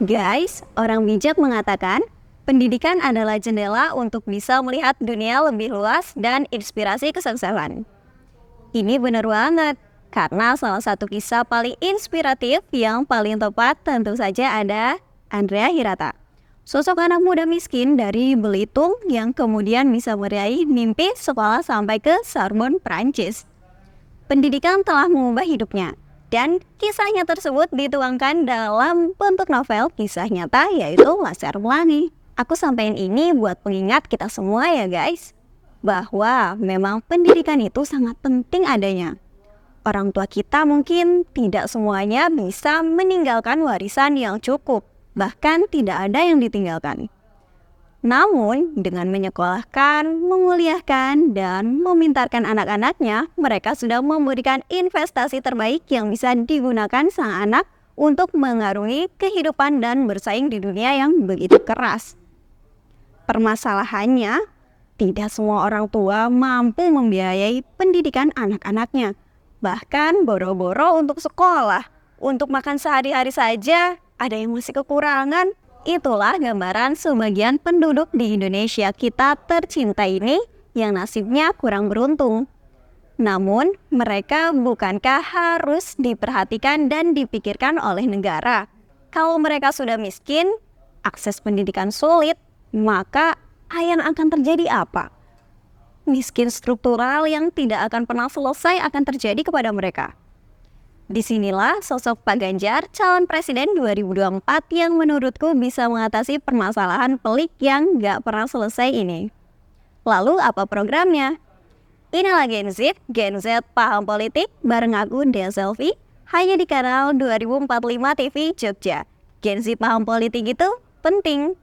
Guys, orang bijak mengatakan, pendidikan adalah jendela untuk bisa melihat dunia lebih luas dan inspirasi kesuksesan. Ini benar banget, karena salah satu kisah paling inspiratif yang paling tepat tentu saja ada Andrea Hirata. Sosok anak muda miskin dari Belitung yang kemudian bisa meraih mimpi sekolah sampai ke Sorbonne, Prancis. Pendidikan telah mengubah hidupnya, dan kisahnya tersebut dituangkan dalam bentuk novel kisah nyata yaitu Laskar Pelangi. Aku sampaikan ini buat pengingat kita semua ya guys, bahwa memang pendidikan itu sangat penting adanya. Orang tua kita mungkin tidak semuanya bisa meninggalkan warisan yang cukup, bahkan tidak ada yang ditinggalkan. Namun, dengan menyekolahkan, menguliahkan, dan memintarkan anak-anaknya, mereka sudah memberikan investasi terbaik yang bisa digunakan sang anak untuk mengarungi kehidupan dan bersaing di dunia yang begitu keras. Permasalahannya, tidak semua orang tua mampu membiayai pendidikan anak-anaknya. Bahkan boro-boro untuk sekolah, untuk makan sehari-hari saja, ada yang masih kekurangan. Itulah gambaran sebagian penduduk di Indonesia kita tercinta ini yang nasibnya kurang beruntung. Namun, mereka bukankah harus diperhatikan dan dipikirkan oleh negara? Kalau mereka sudah miskin, akses pendidikan sulit, maka yang akan terjadi apa? Miskin struktural yang tidak akan pernah selesai akan terjadi kepada mereka. Disinilah sosok Pak Ganjar, calon presiden 2024 yang menurutku bisa mengatasi permasalahan pelik yang gak pernah selesai ini. Lalu apa programnya? Inilah Gen Z paham politik bareng aku Dea Selfie, hanya di kanal 2045 TV Jogja. Gen Z paham politik itu penting.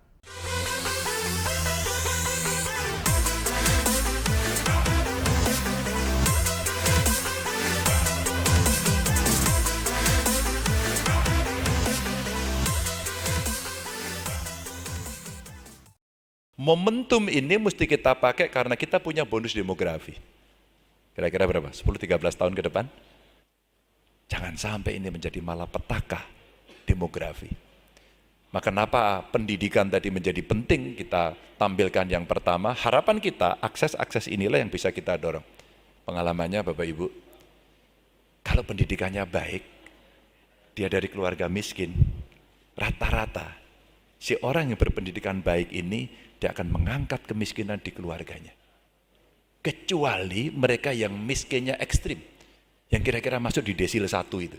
Momentum ini mesti kita pakai karena kita punya bonus demografi. Kira-kira berapa? 10-13 tahun ke depan? Jangan sampai ini menjadi malapetaka demografi. Maka kenapa pendidikan tadi menjadi penting kita tampilkan yang pertama, harapan kita akses inilah yang bisa kita dorong. Pengalamannya Bapak Ibu, kalau pendidikannya baik, dia dari keluarga miskin, rata-rata si orang yang berpendidikan baik ini dia akan mengangkat kemiskinan di keluarganya. Kecuali mereka yang miskinnya ekstrim, yang kira-kira masuk di desil 1 itu.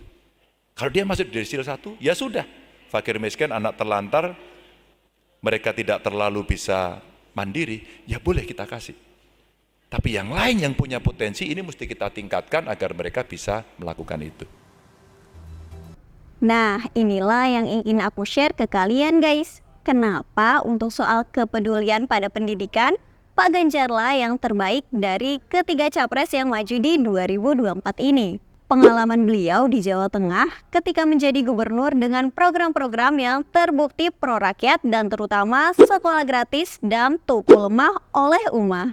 Kalau dia masuk di desil 1, ya sudah. Fakir miskin, anak terlantar, mereka tidak terlalu bisa mandiri, ya boleh kita kasih. Tapi yang lain yang punya potensi ini mesti kita tingkatkan agar mereka bisa melakukan itu. Nah, inilah yang ingin aku share ke kalian guys. Kenapa untuk soal kepedulian pada pendidikan, Pak Ganjarlah yang terbaik dari ketiga capres yang maju di 2024 ini. Pengalaman beliau di Jawa Tengah ketika menjadi gubernur dengan program-program yang terbukti pro rakyat dan terutama sekolah gratis dan tuku lemah oleh umat.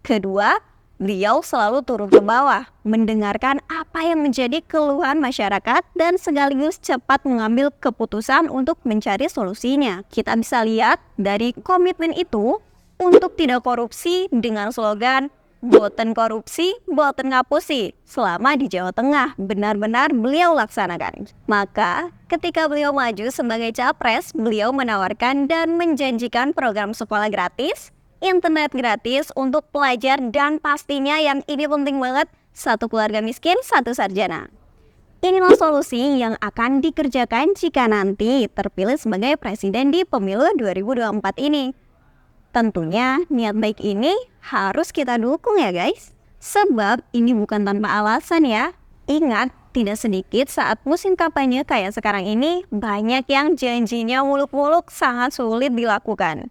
Kedua, beliau selalu turun ke bawah, mendengarkan apa yang menjadi keluhan masyarakat dan sekaligus cepat mengambil keputusan untuk mencari solusinya. Kita bisa lihat dari komitmen itu untuk tidak korupsi dengan slogan "Boten korupsi, boten ngapusi" selama di Jawa Tengah benar-benar beliau laksanakan. Maka ketika beliau maju sebagai capres, beliau menawarkan dan menjanjikan program sekolah gratis, internet gratis untuk pelajar, dan pastinya yang ini penting banget, satu keluarga miskin, satu sarjana. Inilah solusi yang akan dikerjakan jika nanti terpilih sebagai presiden di pemilu 2024 ini. Tentunya niat baik ini harus kita dukung ya guys. Sebab ini bukan tanpa alasan ya. Ingat, tidak sedikit saat musim kampanye kayak sekarang ini, banyak yang janjinya muluk-muluk sangat sulit dilakukan.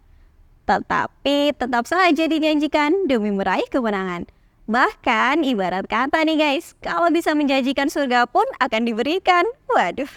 Tetapi tetap saja dijanjikan demi meraih kemenangan. Bahkan ibarat kata nih guys, kalau bisa menjanjikan surga pun akan diberikan. Waduh.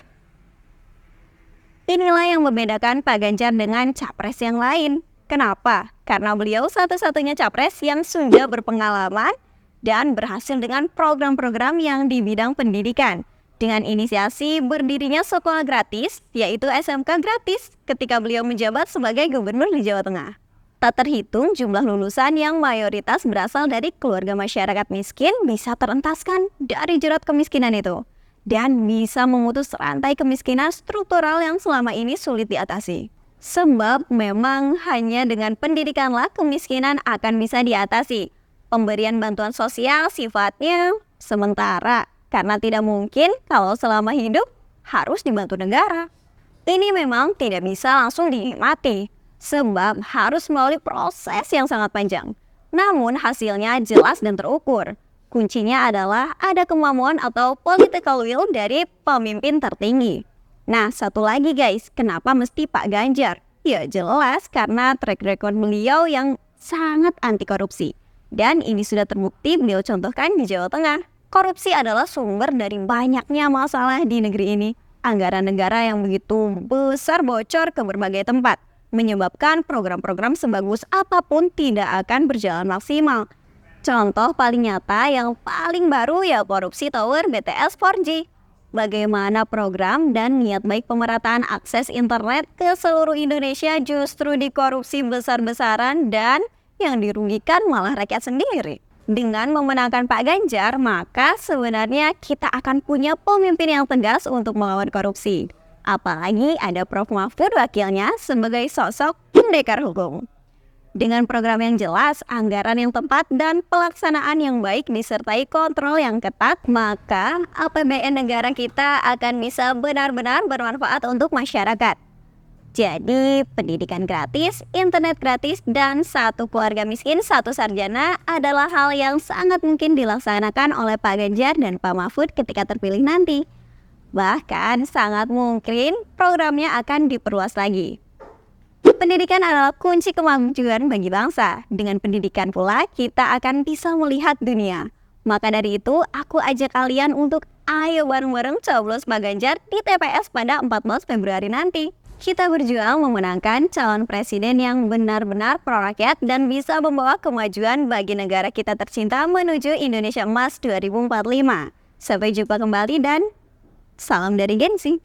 Inilah yang membedakan Pak Ganjar dengan capres yang lain. Kenapa? Karena beliau satu-satunya capres yang sudah berpengalaman dan berhasil dengan program-program yang di bidang pendidikan. dengan inisiasi berdirinya sekolah gratis, yaitu SMK gratis, ketika beliau menjabat sebagai gubernur di Jawa Tengah. Tak terhitung jumlah lulusan yang mayoritas berasal dari keluarga masyarakat miskin bisa terentaskan dari jerat kemiskinan itu, dan bisa memutus rantai kemiskinan struktural yang selama ini sulit diatasi. Sebab memang hanya dengan pendidikanlah kemiskinan akan bisa diatasi. Pemberian bantuan sosial sifatnya sementara, karena tidak mungkin kalau selama hidup harus dibantu negara. Ini memang tidak bisa langsung dinikmati, sebab harus melalui proses yang sangat panjang. Namun hasilnya jelas dan terukur. Kuncinya adalah ada kemampuan atau political will dari pemimpin tertinggi. Nah, satu lagi guys, kenapa mesti Pak Ganjar? Ya jelas karena track record beliau yang sangat anti korupsi. Dan ini sudah terbukti beliau contohkan di Jawa Tengah. Korupsi adalah sumber dari banyaknya masalah di negeri ini. Anggaran negara yang begitu besar bocor ke berbagai tempat, menyebabkan program-program sebagus apapun tidak akan berjalan maksimal. Contoh paling nyata yang paling baru ya korupsi tower BTS 4G. Bagaimana program dan niat baik pemerataan akses internet ke seluruh Indonesia justru dikorupsi besar-besaran dan yang dirugikan malah rakyat sendiri. Dengan memenangkan Pak Ganjar, maka sebenarnya kita akan punya pemimpin yang tegas untuk melawan korupsi. Apalagi ada Prof. Mahfud wakilnya sebagai sosok pendekar hukum. Dengan program yang jelas, anggaran yang tepat, dan pelaksanaan yang baik disertai kontrol yang ketat, maka APBN negara kita akan bisa benar-benar bermanfaat untuk masyarakat. Jadi, pendidikan gratis, internet gratis, dan satu keluarga miskin, satu sarjana adalah hal yang sangat mungkin dilaksanakan oleh Pak Ganjar dan Pak Mahfud ketika terpilih nanti. Bahkan sangat mungkin programnya akan diperluas lagi. Pendidikan adalah kunci kemajuan bagi bangsa. Dengan pendidikan pula kita akan bisa melihat dunia. Maka dari itu aku ajak kalian untuk ayo bareng-bareng coblos Pak Ganjar di TPS pada 14 Februari nanti. Kita berjuang memenangkan calon presiden yang benar-benar pro-rakyat dan bisa membawa kemajuan bagi negara kita tercinta menuju Indonesia Emas 2045. Sampai jumpa kembali dan salam dari Gen Z.